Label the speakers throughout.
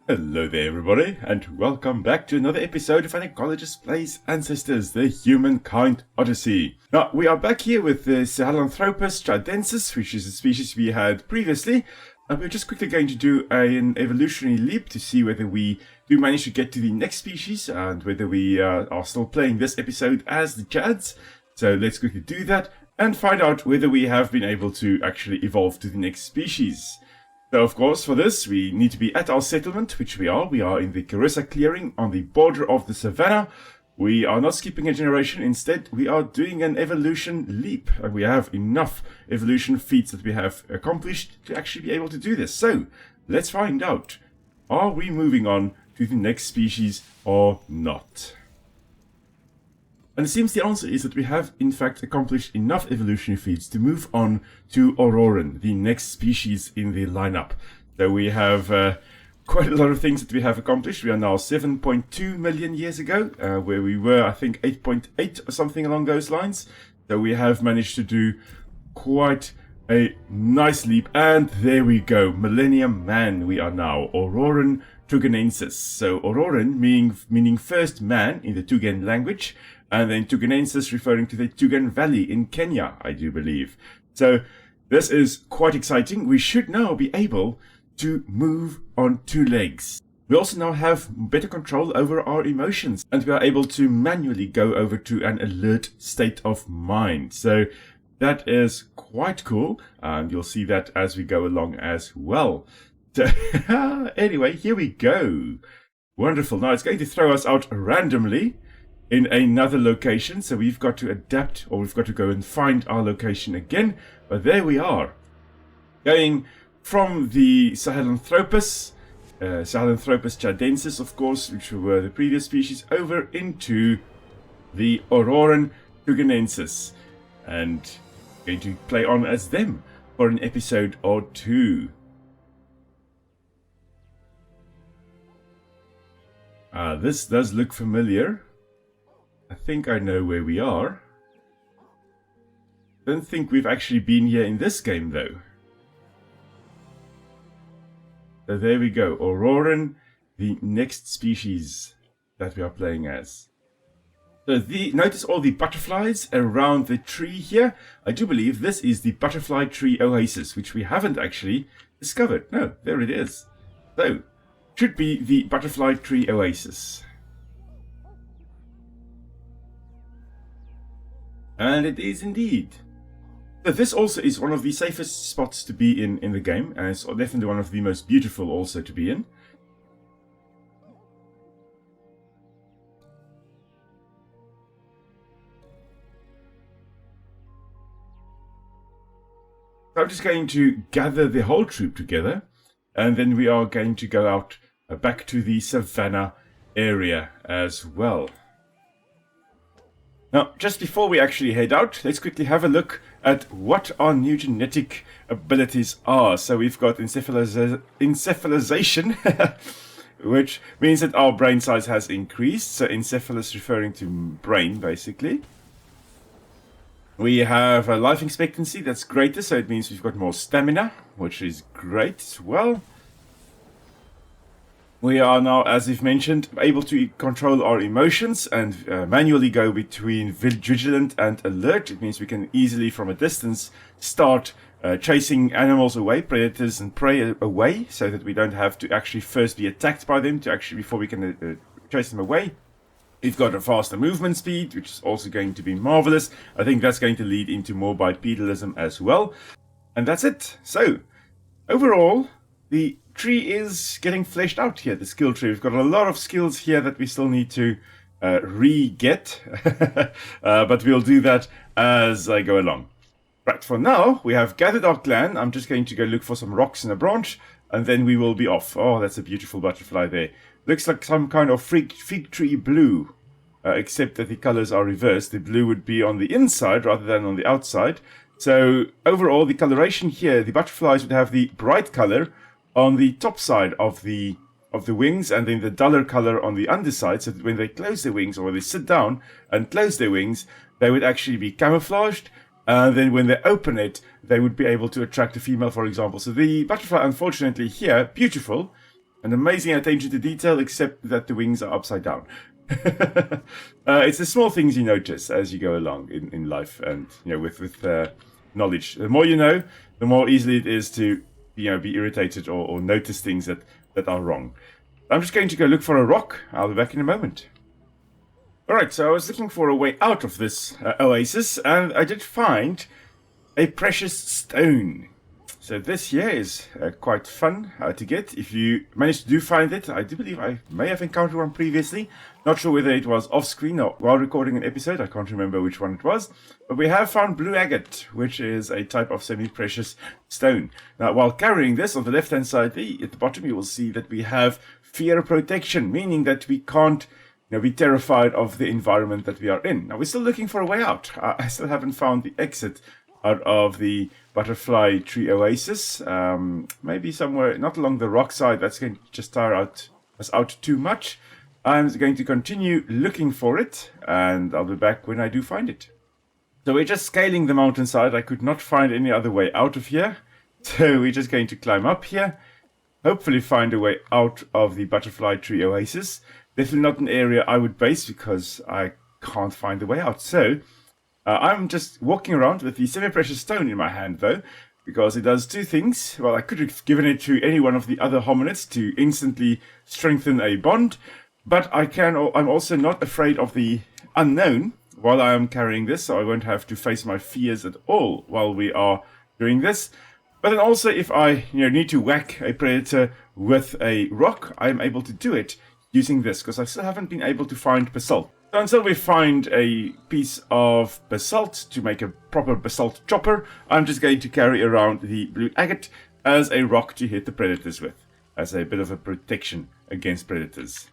Speaker 1: Hello there everybody, and welcome back to another episode of an Ecologist Plays Ancestors, the Humankind Odyssey. Now, we are back here with the Sahelanthropus tridensis, which is a species we had previously, and we're just quickly going to do an evolutionary leap to see whether we do manage to get to the next species, and whether we are still playing this episode as the Chads. So let's quickly do that, and find out whether we have been able to actually evolve to the next species. So, of course, for this, we need to be at our settlement, which we are. We are in the Carissa clearing on the border of the savannah. We are not skipping a generation. Instead, we are doing an evolution leap. And we have enough evolution feats that we have accomplished to actually be able to do this. So, let's find out. Are we moving on to the next species or not? And it seems the answer is that we have, in fact, accomplished enough evolutionary feats to move on to Orrorin, the next species in the lineup. So we have quite a lot of things that we have accomplished. We are now 7.2 million years ago, where we were, I think, 8.8 or something along those lines. So we have managed to do quite a nice leap. And there we go, Millennium Man we are now, Orrorin tugenensis. So Orrorin meaning first man in the Tugen language, and then tugenensis referring to the Tugen Valley in Kenya, I do believe. So this is quite exciting. We should now be able to move on two legs. We also now have better control over our emotions, and we are able to manually go over to an alert state of mind. So that is quite cool, and you'll see that as we go along as well. So anyway, here we go. Wonderful. Now it's going to throw us out randomly in another location, so we've got to adapt, or we've got to go and find our location again. But there we are, going from the Sahelanthropus chadensis, of course, which were the previous species, over into the Orrorin tugenensis, and going to play on as them for an episode or two. This does look familiar. I think I know where we are. Don't think we've actually been here in this game though. So there we go, Orrorin, the next species that we are playing as. So notice all the butterflies around the tree here. I do believe this is the butterfly tree oasis, which we haven't actually discovered. No, there it is. So, should be the butterfly tree oasis. And it is indeed. So this also is one of the safest spots to be in the game, and it's definitely one of the most beautiful also to be in. So I'm just going to gather the whole troop together, and then we are going to go out back to the savannah area as well. Now, just before we actually head out, let's quickly have a look at what our new genetic abilities are. So we've got encephalization, which means that our brain size has increased. So encephalus referring to brain, basically. We have a life expectancy that's greater, so it means we've got more stamina, which is great as well. We are now, as I've mentioned, able to control our emotions and manually go between vigilant and alert. It means we can easily, from a distance, start chasing animals away, predators and prey away, so that we don't have to actually first be attacked by them before we can chase them away. We've got a faster movement speed, which is also going to be marvelous. I think that's going to lead into more bipedalism as well. And that's it. So, overall, the tree is getting fleshed out here, the skill tree. We've got a lot of skills here that we still need to re-get, but we'll do that as I go along. Right, for now, we have gathered our clan. I'm just going to go look for some rocks in a branch, and then we will be off. Oh, that's a beautiful butterfly there. Looks like some kind of fig tree blue, except that the colors are reversed. The blue would be on the inside rather than on the outside. So overall, the coloration here, the butterflies would have the bright color on the top side of the wings, and then the duller color on the underside, so that when they close their wings, or when they sit down and close their wings, they would actually be camouflaged, and then when they open it, they would be able to attract a female, for example. So the butterfly, unfortunately here, beautiful, An amazing attention to detail, except that the wings are upside down. It's the small things you notice as you go along in life, and with knowledge. The more you know, the more easily it is to be irritated or notice things that are wrong. I'm just going to go look for a rock. I'll be back in a moment. Alright, so I was looking for a way out of this oasis, and I did find a precious stone. So this here is quite fun to get. If you manage to find it, I do believe I may have encountered one previously. Not sure whether it was off screen or while recording an episode. I can't remember which one it was. But we have found blue agate, which is a type of semi-precious stone. Now, while carrying this, on the left-hand side at the bottom, you will see that we have fear protection, meaning that we can't be terrified of the environment that we are in. Now, we're still looking for a way out. I still haven't found the exit out of the butterfly tree oasis. Maybe somewhere not along the rock side. That's going to just tire us out too much. I'm going to continue looking for it, and I'll be back when I do find it. So we're just scaling the mountainside. I could not find any other way out of here. So we're just going to climb up here. Hopefully find a way out of the butterfly tree oasis. Definitely not an area I would base because I can't find the way out. So I'm just walking around with the semi-precious stone in my hand, though, because it does two things. Well, I could have given it to any one of the other hominids to instantly strengthen a bond, but I'm also not afraid of the unknown while I am carrying this, so I won't have to face my fears at all while we are doing this. But then also, if I need to whack a predator with a rock, I'm able to do it using this, because I still haven't been able to find basalt. So until we find a piece of basalt to make a proper basalt chopper, I'm just going to carry around the blue agate as a rock to hit the predators with, as a bit of a protection against predators.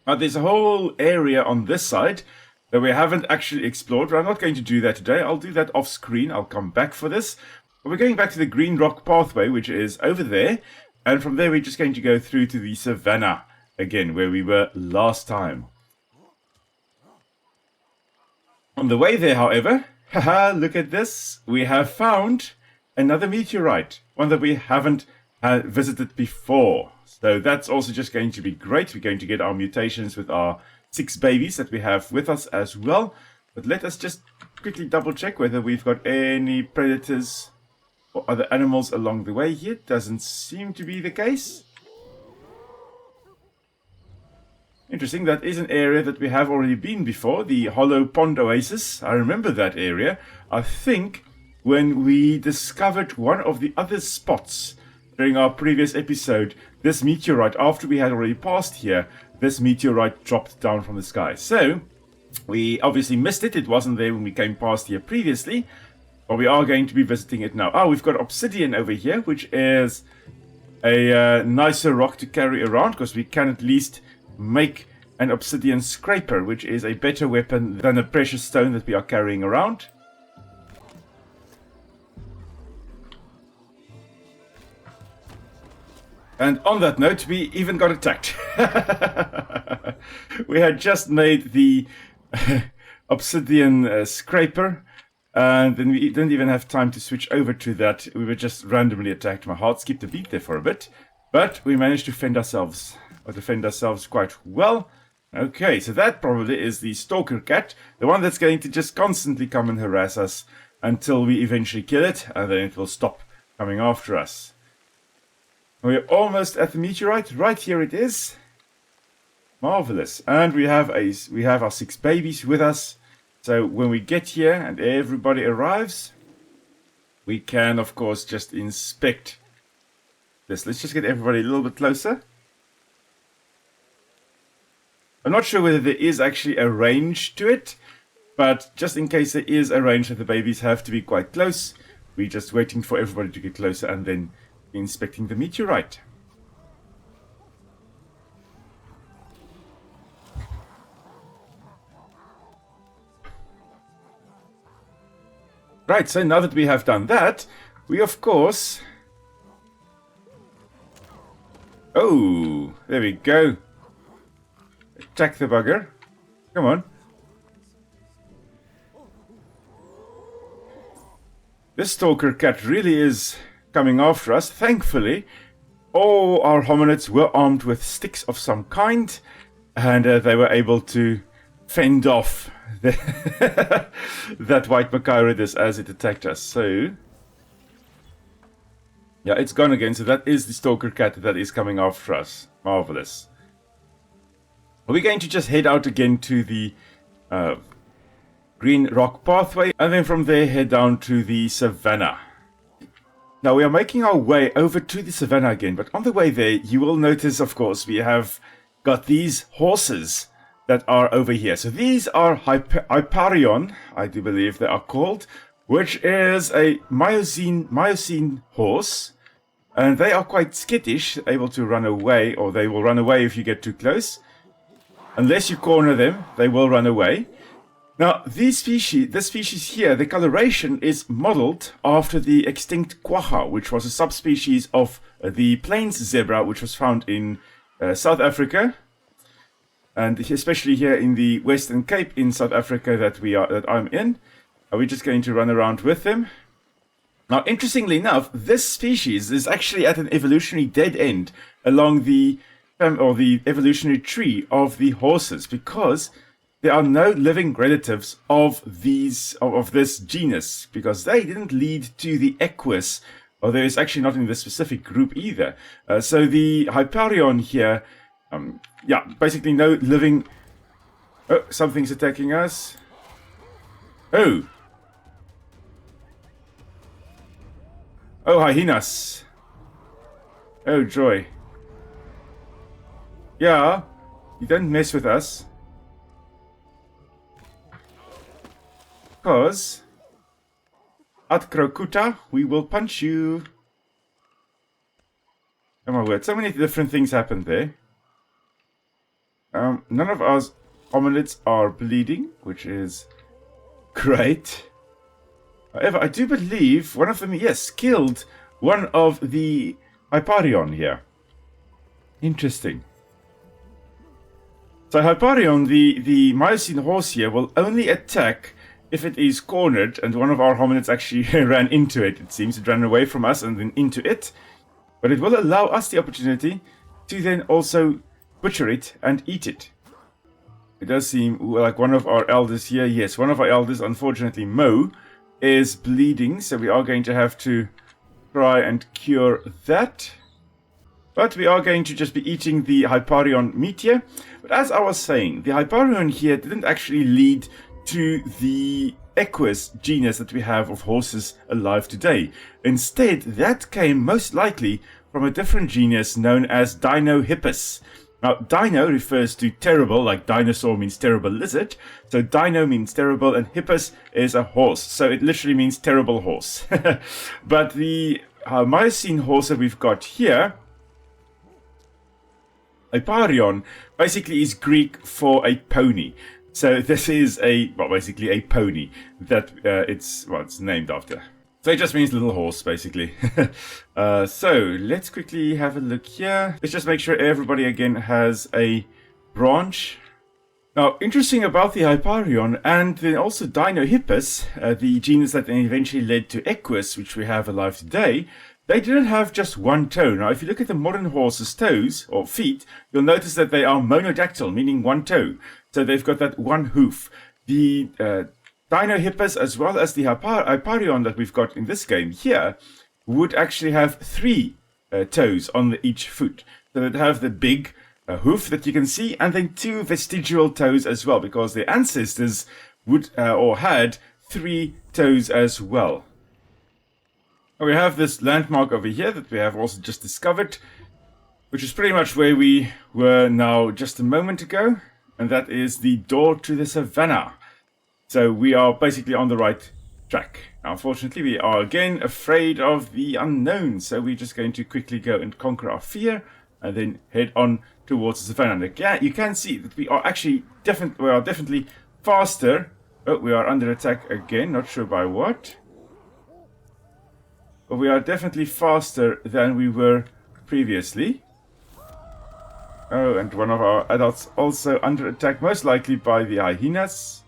Speaker 1: Now, there's a whole area on this side that we haven't actually explored, but I'm not going to do that today. I'll do that off screen. I'll come back for this. But we're going back to the green rock pathway, which is over there, and from there we're just going to go through to the savannah again, where we were last time. On the way there, however, look at this. We have found another meteorite, one that we haven't visited before. So that's also just going to be great. We're going to get our mutations with our 6 babies that we have with us as well. But let us just quickly double check whether we've got any predators or other animals along the way here. Doesn't seem to be the case. Interesting, that is an area that we have already been before, the Hollow Pond Oasis. I remember that area. I think when we discovered one of the other spots during our previous episode, this meteorite, after we had already passed here, this meteorite dropped down from the sky. So, we obviously missed it. It wasn't there when we came past here previously, but we are going to be visiting it now. Oh, we've got obsidian over here, which is a nicer rock to carry around, because we can at least make an obsidian scraper, which is a better weapon than a precious stone that we are carrying around. And on that note, we even got attacked. We had just made the obsidian scraper, and then we didn't even have time to switch over to that. We were just randomly attacked. My heart skipped a beat there for a bit, but we managed to defend ourselves quite well. Okay, so that probably is the stalker cat, the one that's going to just constantly come and harass us until we eventually kill it, and then it will stop coming after us. We're almost at the meteorite. Right here it is. Marvelous. And we have our 6 babies with us. So when we get here and everybody arrives, we can of course just inspect this. Let's just get everybody a little bit closer. I'm not sure whether there is actually a range to it, but just in case there is a range that the babies have to be quite close, we're just waiting for everybody to get closer and then inspecting the meteorite. Right, so now that we have done that, we of course... Oh, there we go. Attack the bugger. Come on. This stalker cat really is coming after us. Thankfully, all our hominids were armed with sticks of some kind, and they were able to fend off that white Machairodus as it attacked us. So, yeah, it's gone again. So that is the stalker cat that is coming after us. Marvelous. Are we going to just head out again to the green rock pathway, and then from there head down to the savannah? Now we are making our way over to the savannah again, but on the way there you will notice, of course, we have got these horses that are over here. So these are Hipparion, I do believe they are called, which is a Miocene horse, and they are quite skittish, able to run away, or they will run away if you get too close. Unless you corner them, they will run away. Now, this species here, the coloration is modeled after the extinct quagga, which was a subspecies of the plains zebra, which was found in South Africa, and especially here in the Western Cape in South Africa that I'm in. We're just going to run around with them. Now, interestingly enough, this species is actually at an evolutionary dead end along the evolutionary tree of the horses, because there are no living relatives of this genus, because they didn't lead to the equus, or there is actually not in this specific group either. So the Hipparion here, basically no living. Oh, something's attacking us. Oh, Hyenas. Oh joy. Yeah, you don't mess with us. Because, Adcrocuta, we will punch you. Oh my word, so many different things happened there. None of our hominids are bleeding, which is great. However, I do believe one of them, yes, killed one of the Hipparion here. Interesting. So Hipparion, the Myosin Horse here, will only attack if it is cornered, and one of our hominids actually ran into it. It seems it ran away from us and then into it. But it will allow us the opportunity to then also butcher it and eat it. It does seem like one of our elders here, yes, one of our elders, unfortunately Mo, is bleeding, so we are going to have to try and cure that. But we are going to just be eating the Hipparion meat here. But as I was saying, the Hipparion here didn't actually lead to the equus genus that we have of horses alive today. Instead, that came most likely from a different genus known as Dino Hippos. Now, Dino refers to terrible, like dinosaur means terrible lizard. So Dino means terrible, and Hippos is a horse. So it literally means terrible horse. But the Miocene horse that we've got here, Hipparion, basically is Greek for a pony. So this is basically a pony that it's named after. So it just means little horse, basically. So let's quickly have a look here. Let's just make sure everybody again has a branch. Now, interesting about the Hipparion and then also Dino Hippos, the genus that then eventually led to equus, which we have alive today, they didn't have just one toe. Now, if you look at the modern horse's toes or feet, you'll notice that they are monodactyl, meaning one toe. So they've got that one hoof. The Dino Hippos, as well as the Hipparion that we've got in this game here, would actually have three toes on each foot. So they'd have the big hoof that you can see, and then two vestigial toes as well, because their ancestors would or had three toes as well. We have this landmark over here that we have also just discovered, which is pretty much where we were now just a moment ago, and that is the door to the savannah. So we are basically on the right track. Now, unfortunately, we are again afraid of the unknown, so we're just going to quickly go and conquer our fear and then head on towards the savannah. And you can see that we are actually definitely faster. Oh, we are under attack again, not sure by what. But we are definitely faster than we were previously. Oh, and one of our adults also under attack, most likely by the hyenas.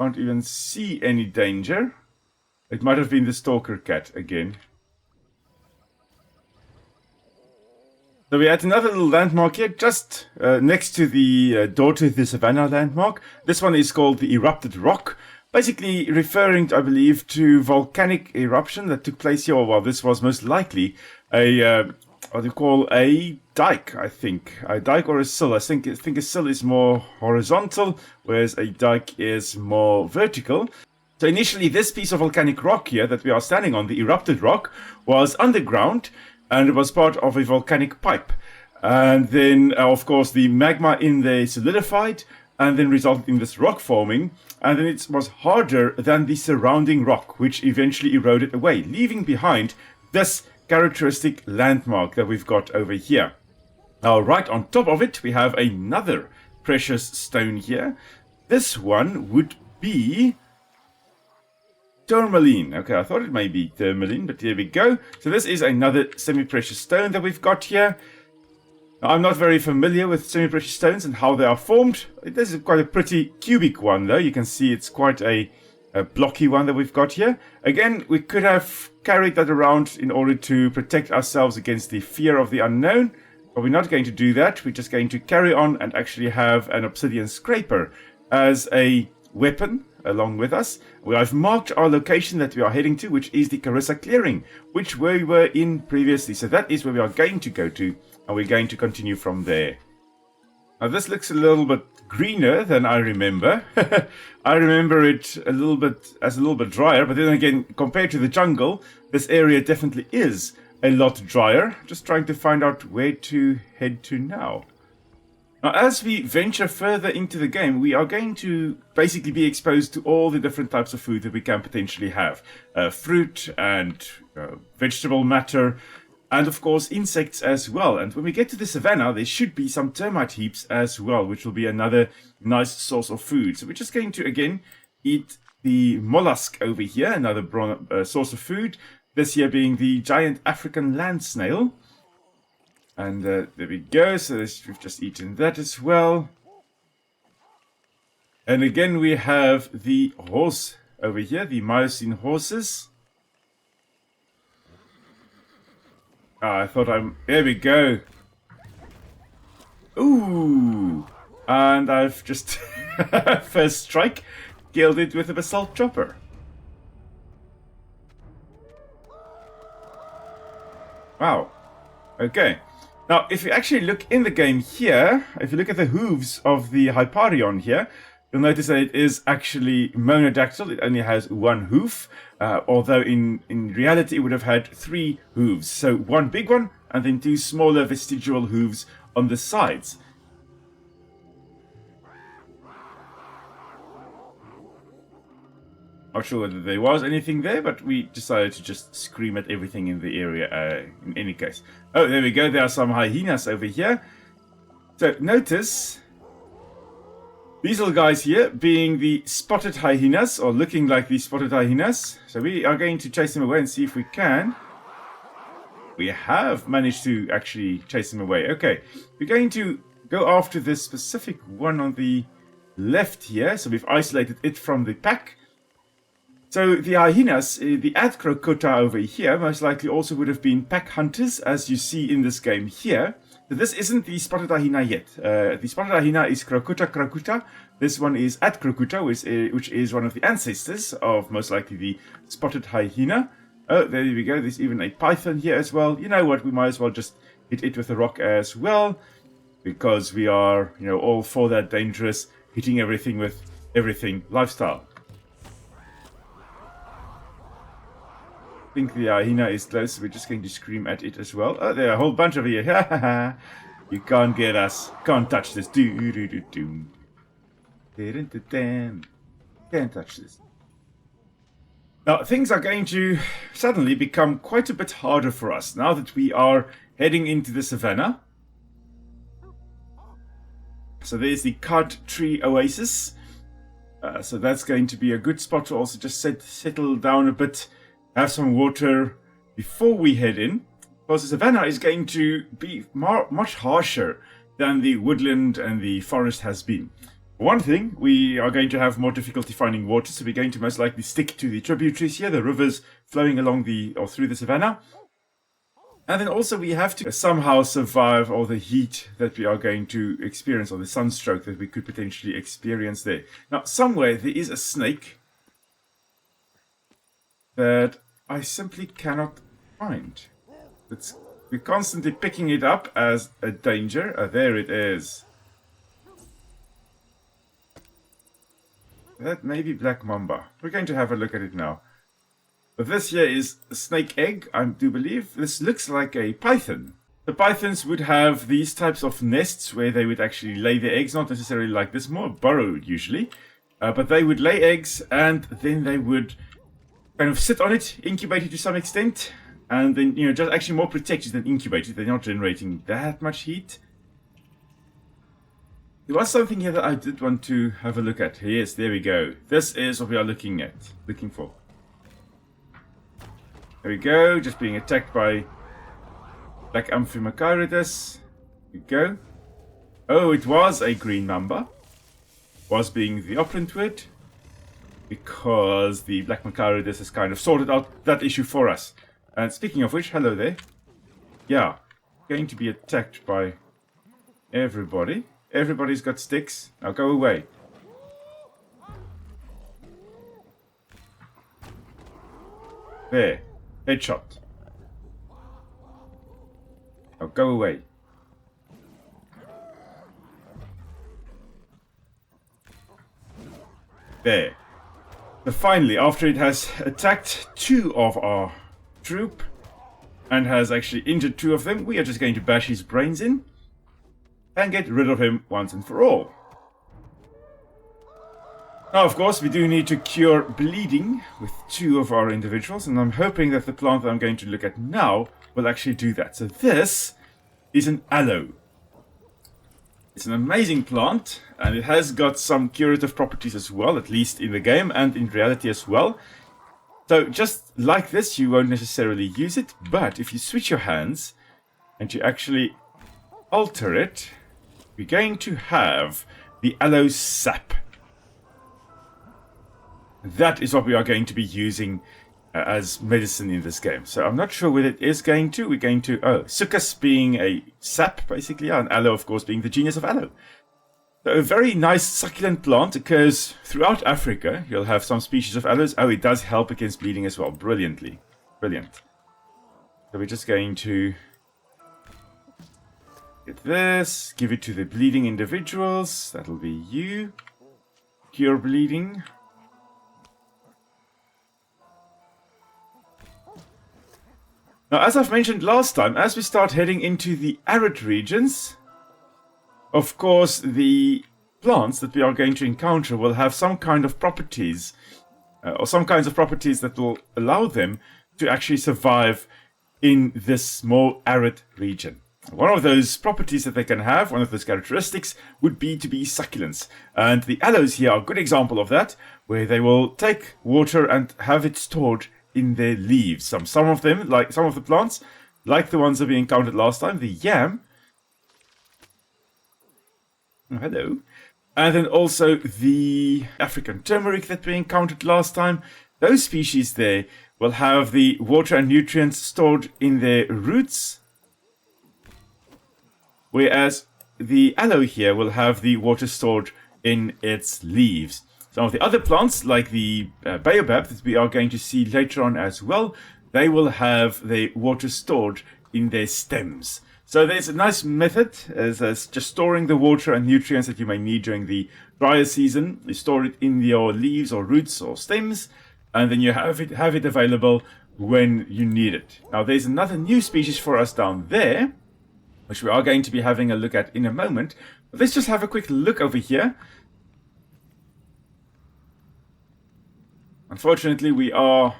Speaker 1: Can't even see any danger. It might have been the stalker cat again. So we had another little landmark here, just next to the door to the savannah landmark. This one is called the Erupted Rock, basically referring, I believe, to volcanic eruption that took place here. Well, this was most likely a what do you call a dike? I think a dike or a sill. I think a sill is more horizontal, whereas a dike is more vertical. So initially, this piece of volcanic rock here that we are standing on, the Erupted Rock, was underground. And it was part of a volcanic pipe. And then, of course, the magma in there solidified and then resulted in this rock forming. And then it was harder than the surrounding rock, which eventually eroded away, leaving behind this characteristic landmark that we've got over here. Now, right on top of it, we have another precious stone here. This one would be tourmaline. Okay, I thought it may be tourmaline, but here we go. So this is another semi-precious stone that we've got here. Now, I'm not very familiar with semi-precious stones and how they are formed. This is quite a pretty cubic one, though. You can see it's quite a blocky one that we've got here. Again, we could have carried that around in order to protect ourselves against the fear of the unknown, but we're not going to do that. We're just going to carry on and actually have an obsidian scraper as a weapon along with us. I've marked our location that we are heading to, which is the Carissa clearing, which we were in previously. So that is where we are going to go to, and we're going to continue from there. Now this looks a little bit greener than I remember. I remember it a little bit drier, but then again, compared to the jungle, this area definitely is a lot drier. Just trying to find out where to head to now. Now, as we venture further into the game, we are going to basically be exposed to all the different types of food that we can potentially have. Fruit and vegetable matter, and of course insects as well. And when we get to the savannah, there should be some termite heaps as well, which will be another nice source of food. So we're just going to, again, eat the mollusk over here, another source of food. This here being the giant African land snail. And there we go, so we've just eaten that as well. And again we have the horse over here, the Miocene horses. There we go. Ooh! And I've just, first strike, killed it with a basalt chopper. Wow. Okay. Now, if you actually look in the game here, if you look at the hooves of the Hyperion here, you'll notice that it is actually monodactyl. It only has one hoof, although in reality it would have had 3 hooves. So one big one, and then 2 smaller vestigial hooves on the sides. Not sure whether there was anything there, but we decided to just scream at everything in the area in any case. Oh, there we go. There are some hyenas over here. So notice these little guys here being the spotted hyenas, or looking like the spotted hyenas. So we are going to chase them away and see if we can. We have managed to actually chase them away. Okay, we're going to go after this specific one on the left here. So we've isolated it from the pack. So the hyenas, the Adcrocuta over here, most likely also would have been pack hunters, as you see in this game here. So this isn't the spotted hyena yet. The spotted hyena is Crocuta. This one is Adcrocuta, which is one of the ancestors of most likely the spotted hyena. Oh, there we go. There's even a python here as well. You know what? We might as well just hit it with a rock as well, because we are, all for that dangerous hitting everything with everything lifestyle. I think the hyena is close, so we're just going to scream at it as well. Oh, there are a whole bunch of you. You can't get us. Can't touch this. Can't touch this. Now, things are going to suddenly become quite a bit harder for us now that we are heading into the savannah. So there's the Cart Tree Oasis. So that's going to be a good spot to also just settle down a bit. Have some water before we head in, because the savannah is going to be much harsher than the woodland and the forest has been. One thing, we are going to have more difficulty finding water, so we're going to most likely stick to the tributaries here, the rivers flowing along or through the savannah. And then also we have to somehow survive all the heat that we are going to experience, or the sunstroke that we could potentially experience there. Now, somewhere there is a snake that I simply cannot find. We're constantly picking it up as a danger. There it is. That may be black mamba. We're going to have a look at it now. But this here is a snake egg, I do believe. This looks like a python. The pythons would have these types of nests where they would actually lay their eggs, not necessarily like this, more burrowed usually. But they would lay eggs and then they would kind of sit on it, incubate it to some extent. And then, just actually more protected than incubated. They're not generating that much heat. There was something here that I did want to have a look at. Yes, there we go. This is what we are looking for. There we go, just being attacked by Black Amphimacharidas. There we go. Oh, it was a green mamba. Was being the operant word. Because the Black Macaridas has kind of sorted out that issue for us. And speaking of which, hello there. Yeah, going to be attacked by everybody. Everybody's got sticks. Now go away. There. Headshot. Now go away. There. So finally, after it has attacked 2 of our troop and has actually injured 2 of them, we are just going to bash his brains in and get rid of him once and for all. Now, of course, we do need to cure bleeding with 2 of our individuals, and I'm hoping that the plant that I'm going to look at now will actually do that. So this is an aloe. It's an amazing plant, and it has got some curative properties as well, at least in the game and in reality as well. So just like this, you won't necessarily use it, but if you switch your hands and you actually alter it, we're going to have the aloe sap. That is what we are going to be using as medicine in this game. So I'm not sure whether it is going to. We're going to... Oh, succus being a sap, basically, and aloe, of course, being the genus of aloe. So a very nice succulent plant occurs throughout Africa. You'll have some species of aloes. Oh, it does help against bleeding as well. Brilliantly. Brilliant. So we're just going to get this. Give it to the bleeding individuals. That'll be you. Cure bleeding. Now, as I've mentioned last time, as we start heading into the arid regions, of course, the plants that we are going to encounter will have some kind of properties, or some kinds of properties that will allow them to actually survive in this more arid region. One of those properties that they can have, one of those characteristics, would be to be succulents. And the aloes here are a good example of that, where they will take water and have it stored in their leaves. Some of them, like some of the plants, like the ones that we encountered last time, the yam. Oh, hello. And then also the African turmeric that we encountered last time. Those species there will have the water and nutrients stored in their roots, whereas the aloe here will have the water stored in its leaves. Some of the other plants, like the baobab that we are going to see later on as well, they will have the water stored in their stems. So there's a nice method as just storing the water and nutrients that you may need during the drier season. You store it in your leaves or roots or stems, and then you have it available when you need it. Now there's another new species for us down there, which we are going to be having a look at in a moment. But let's just have a quick look over here. Unfortunately, we are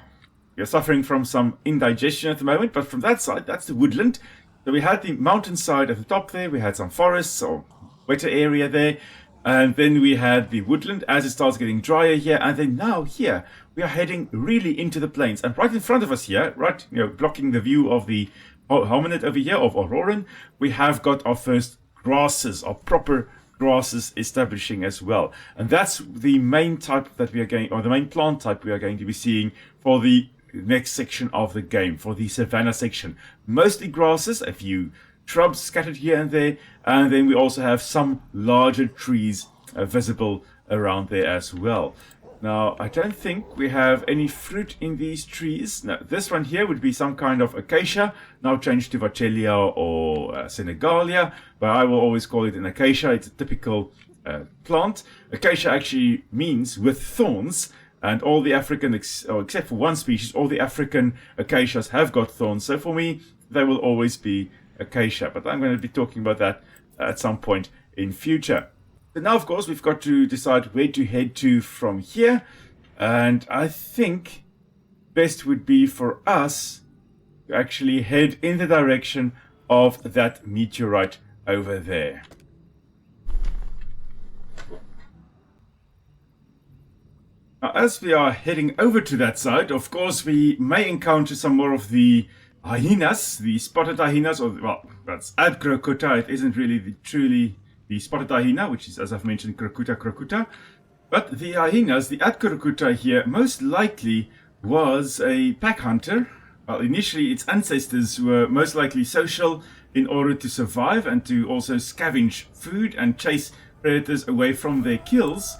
Speaker 1: suffering from some indigestion at the moment, but from that side, that's the woodland. So we had the mountainside at the top there, we had some forests or wetter area there, and then we had the woodland as it starts getting drier here, and then now here, we are heading really into the plains. And right in front of us here, right, blocking the view of the hominid over here, of Orrorin, we have got our first grasses, our proper grasses establishing as well. And that's the main type that we are going, or the main plant type we are going to be seeing for the next section of the game, for the savanna section. Mostly grasses, a few shrubs scattered here and there, and then we also have some larger trees visible around there as well. Now, I don't think we have any fruit in these trees. Now, this one here would be some kind of acacia, now changed to Vachelia or Senegalia, but I will always call it an acacia. It's a typical plant. Acacia actually means with thorns, and all the African, except for one species, all the African acacias have got thorns. So for me, they will always be acacia, but I'm going to be talking about that at some point in future. But now, of course, we've got to decide where to head to from here. And I think best would be for us to actually head in the direction of that meteorite over there. Now, as we are heading over to that side, of course, we may encounter some more of the hyenas, the spotted hyenas, or, well, that's Adcrocuta. It isn't really truly the spotted hyena, which is, as I've mentioned, crocuta. But the hyenas, the Adcrocuta here, most likely was a pack hunter. Well, initially its ancestors were most likely social in order to survive and to also scavenge food and chase predators away from their kills.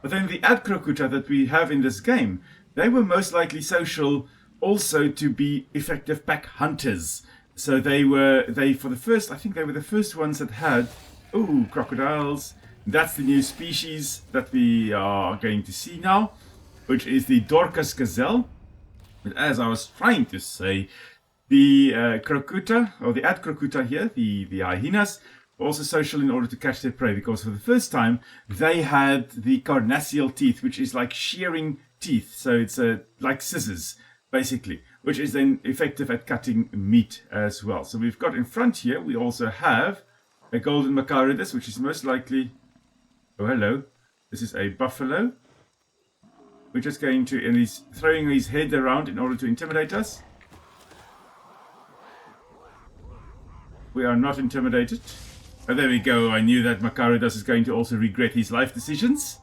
Speaker 1: But then the Adcrocuta that we have in this game, they were most likely social also to be effective pack hunters. So I think they were the first ones that had, crocodiles. That's the new species that we are going to see now, which is the Dorcas gazelle. But as I was trying to say, the crocuta, or the Adcrocuta here, the hyenas, were also social in order to catch their prey, because for the first time they had the carnassial teeth, which is like shearing teeth. So it's like scissors, basically, which is then effective at cutting meat as well. So we've got in front here, we also have a golden Macaridus, which is most likely, oh hello, this is a buffalo. We're just going to, and he's throwing his head around in order to intimidate us. We are not intimidated. Oh, there we go, I knew that Macaridus is going to also regret his life decisions.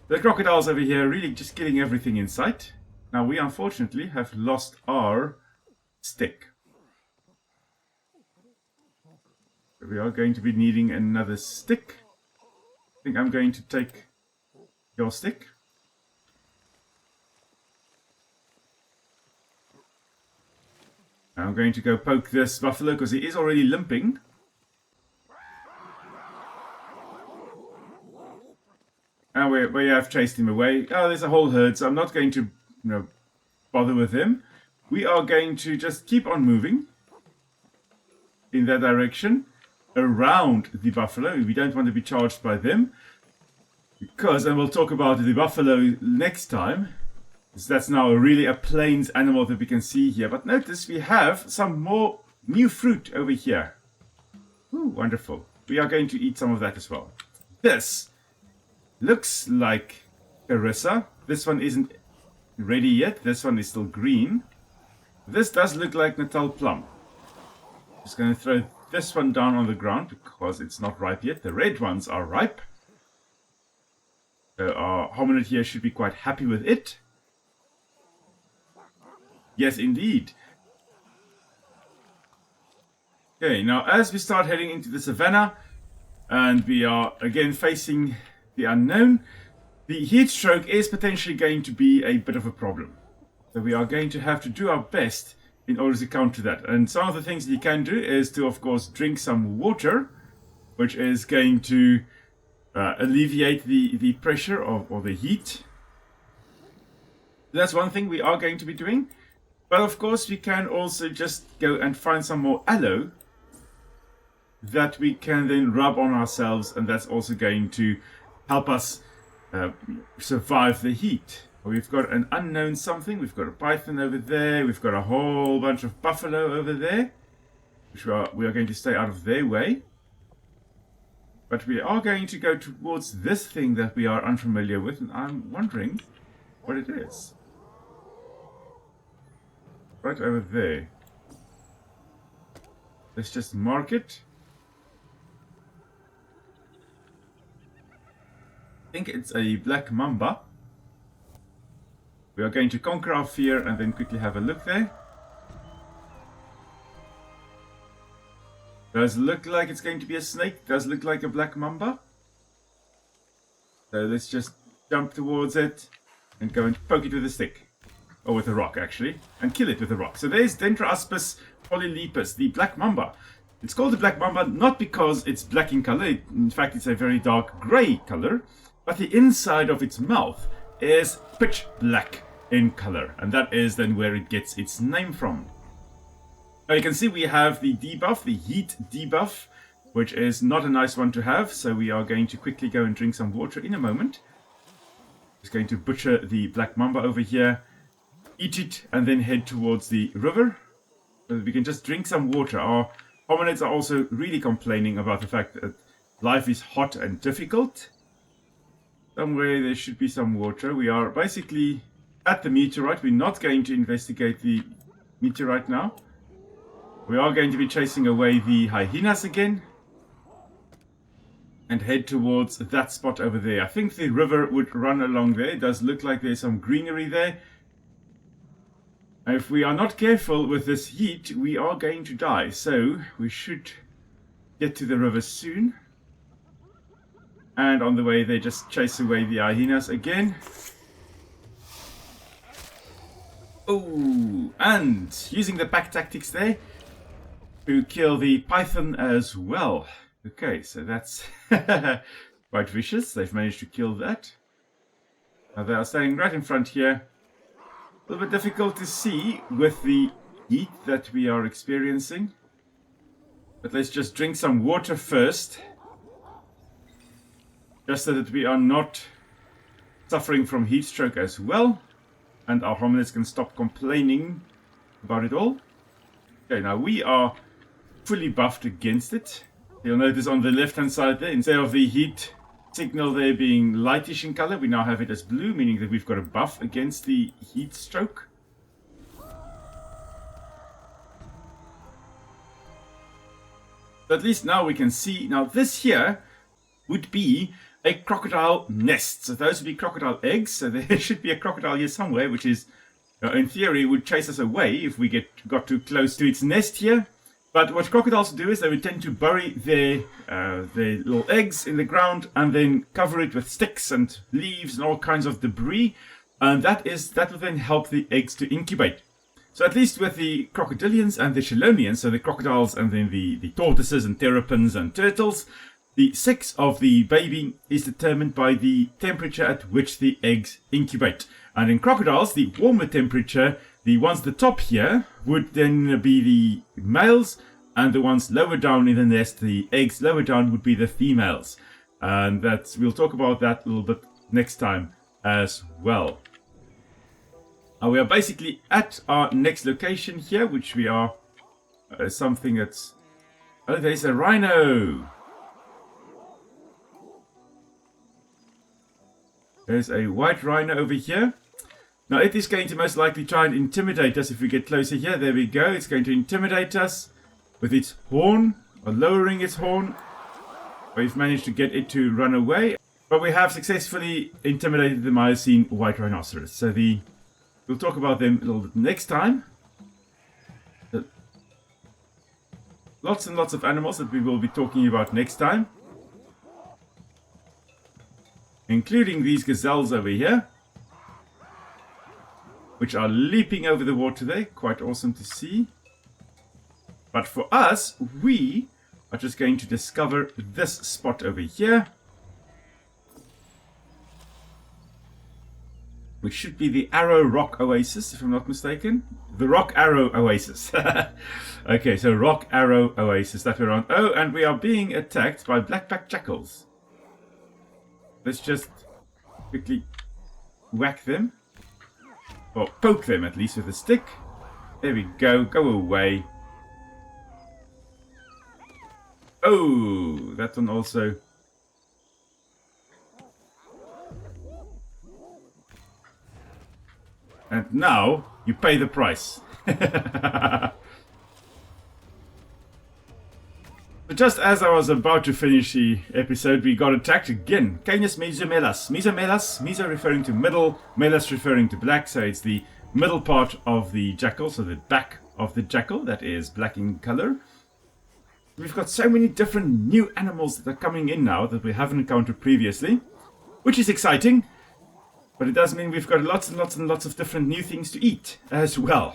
Speaker 1: The crocodiles over here really just killing everything in sight. Now, we unfortunately have lost our stick. We are going to be needing another stick. I think I'm going to take your stick. I'm going to go poke this buffalo because he is already limping. And we have chased him away. Oh, there's a whole herd, so I'm not going to bother with him. We are going to just keep on moving in that direction around the buffalo. We don't want to be charged by them, because, and we'll talk about the buffalo next time, because that's now really a plains animal that we can see here. But notice we have some more new fruit over here. Ooh, wonderful. We are going to eat some of that as well. This looks like Carissa. This one isn't ready yet. This one is still green. This does look like Natal plum. Just going to throw this one down on the ground because it's not ripe yet. The red ones are ripe. So our hominid here should be quite happy with it. Yes, indeed. Okay, now as we start heading into the savannah, and we are again facing the unknown, the heat stroke is potentially going to be a bit of a problem. So we are going to have to do our best in order to counter that. And some of the things that you can do is to, of course, drink some water, which is going to alleviate the pressure or the heat. That's one thing we are going to be doing. But of course, we can also just go and find some more aloe that we can then rub on ourselves, and that's also going to help us survive the heat. We've got an unknown something, we've got a python over there, we've got a whole bunch of buffalo over there, which we are going to stay out of their way. But we are going to go towards this thing that we are unfamiliar with, and I'm wondering what it is. Right over there. Let's just mark it. I think it's a black mamba. We are going to conquer our fear and then quickly have a look there. Does look like it's going to be a snake. Does look like a black mamba. So let's just jump towards it and go and poke it with a stick. Or with a rock, actually. And kill it with a rock. So there's Dendroaspis polylepis, the black mamba. It's called the black mamba not because it's black in color. In fact, it's a very dark grey color. But the inside of its mouth is pitch black in color. And that is then where it gets its name from. Now you can see we have the debuff, the heat debuff, which is not a nice one to have. So we are going to quickly go and drink some water in a moment. Just going to butcher the black mamba over here. Eat it and then head towards the river. So that we can just drink some water. Our hominids are also really complaining about the fact that life is hot and difficult. Somewhere there should be some water. We are basically at the meteorite. We're not going to investigate the meteorite now. We are going to be chasing away the hyenas again. And head towards that spot over there. I think the river would run along there. It does look like there's some greenery there. And if we are not careful with this heat, we are going to die. So we should get to the river soon. And on the way they just chase away the hyenas again. Oh, and using the pack tactics there to kill the python as well. Okay, so that's quite vicious. They've managed to kill that. Now they are standing right in front here. A little bit difficult to see with the heat that we are experiencing. But let's just drink some water first. Just so that we are not suffering from heat stroke as well. And our hominids can stop complaining about it all. Okay, now we are fully buffed against it. You'll notice on the left hand side there, instead of the heat signal there being lightish in color, we now have it as blue, meaning that we've got a buff against the heat stroke. So at least now we can see, now this here would be a crocodile nest. So those would be crocodile eggs, so there should be a crocodile here somewhere, which is, in theory, would chase us away if we got too close to its nest here. But what crocodiles do is they would tend to bury their little eggs in the ground and then cover it with sticks and leaves and all kinds of debris. And that will then help the eggs to incubate. So at least with the crocodilians and the chelonians, so the crocodiles and then the tortoises and terrapins and turtles, the sex of the baby is determined by the temperature at which the eggs incubate. And in crocodiles, the warmer temperature, the ones at the top here, would then be the males, and the ones lower down in the nest, the eggs lower down, would be the females. And we'll talk about that a little bit next time as well. Now we are basically at our next location here, which we are something that's... Oh, there's a rhino! There's a white rhino over here. Now it is going to most likely try and intimidate us if we get closer here. There we go. It's going to intimidate us with its horn, or lowering its horn. We've managed to get it to run away. But we have successfully intimidated the Miocene white rhinoceros. So we'll talk about them a little bit next time. Lots and lots of animals that we will be talking about next time. Including these gazelles over here, which are leaping over the water there. Quite awesome to see. But for us, we are just going to discover this spot over here, which should be the Arrow Rock Oasis, if I'm not mistaken. The Rock Arrow Oasis. Okay, so Rock Arrow Oasis, that we're on. Oh, and we are being attacked by black-backed jackals. Let's just quickly whack them. Or poke them at least with a stick. There we go. Go away. Oh, that one also. And now you pay the price. But just as I was about to finish the episode, we got attacked again. Canis mesomelas. Meso referring to middle, melas referring to black, so it's the middle part of the jackal, so the back of the jackal that is black in color. We've got so many different new animals that are coming in now that we haven't encountered previously, which is exciting, but it does mean we've got lots and lots and lots of different new things to eat as well,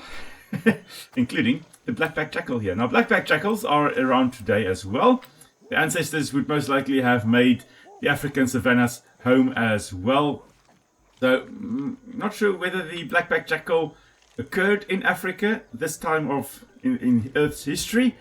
Speaker 1: including the black-backed jackal here. Now, black-backed jackals are around today as well. The ancestors would most likely have made the African savannas home as well. So, not sure whether the black-backed jackal occurred in Africa this time of in Earth's history,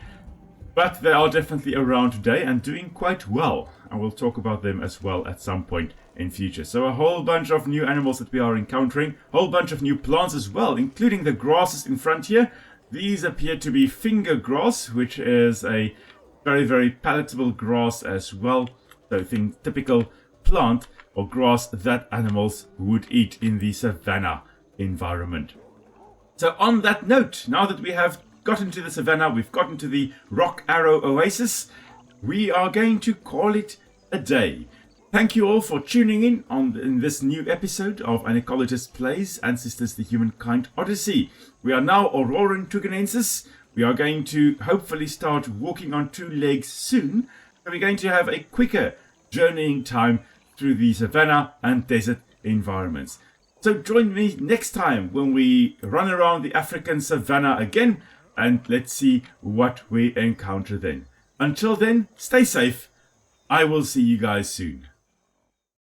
Speaker 1: but they are definitely around today and doing quite well. And we'll talk about them as well at some point in future. So a whole bunch of new animals that we are encountering, a whole bunch of new plants as well, including the grasses in front here. These appear to be finger grass, which is a very, very palatable grass as well. So think typical plant or grass that animals would eat in the savanna environment. So on that note, now that we have gotten to the savanna, we've gotten to the Rock Arrow Oasis, we are going to call it a day. Thank you all for tuning in this new episode of An Ecologist Plays Ancestors, the Humankind Odyssey. We are now Orrorin tugenensis. We are going to hopefully start walking on two legs soon. So we're going to have a quicker journeying time through the savanna and desert environments. So join me next time when we run around the African savanna again, and let's see what we encounter then. Until then, stay safe. I will see you guys soon.